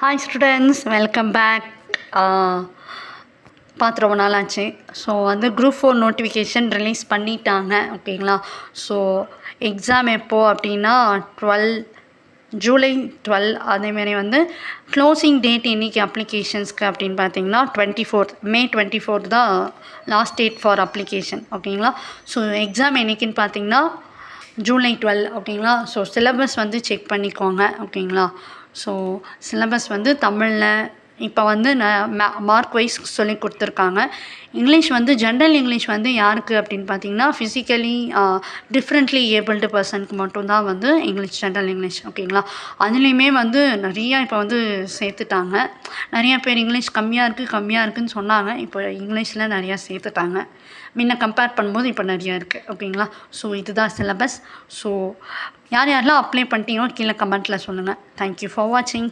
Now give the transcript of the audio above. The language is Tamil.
Hi students, welcome back. பார்த்து ரொம்ப நாள் ஆச்சு. ஸோ குரூப் 4 நோட்டிஃபிகேஷன் ரிலீஸ் பண்ணிட்டாங்க. ஓகேங்களா? ஸோ எக்ஸாம் எப்போது அப்படின்னா ஜூலை 12. அதேமாரி க்ளோசிங் டேட் இன்றைக்கி அப்ளிகேஷன்ஸ்க்கு அப்படின்னு பார்த்தீங்கன்னா May 24 தான் லாஸ்ட் டேட் ஃபார் அப்ளிகேஷன். ஓகேங்களா? ஸோ எக்ஸாம் என்றைக்குன்னு பார்த்தீங்கன்னா ஜூலை 12. ஓகேங்களா? ஸோ சிலபஸ் செக் பண்ணிக்கோங்க. ஓகேங்களா? ஸோ சிலபஸ் தமிழில் இப்போ மார்க் வைஸ் சொல்லி கொடுத்துருக்காங்க. இங்கிலீஷ் ஜென்ரல் இங்கிலீஷ் யாருக்கு அப்படின்னு பார்த்தீங்கன்னா ஃபிசிக்கலி டிஃப்ரெண்ட்லி ஏபிள்டு பர்சனுக்கு மட்டும்தான் இங்கிலீஷ், ஜென்ரல் இங்கிலீஷ். ஓகேங்களா? அதுலேயுமே நிறையா இப்போ சேர்த்துட்டாங்க. நிறையா பேர் இங்கிலீஷ் கம்மியாக இருக்குதுன்னு சொன்னாங்க. இப்போ இங்கிலீஷில் நிறையா சேர்த்துட்டாங்க. முன்ன கம்பேர் பண்ணும்போது இப்போ நிறையா இருக்குது. ஓகேங்களா? ஸோ இதுதான் சிலபஸ். ஸோ யாரெல்லாம் அப்ளை பண்ணிட்டீங்களோ கீழே கமெண்ட்டில் சொல்லுங்கள். தேங்க்யூ ஃபார் வாட்சிங்.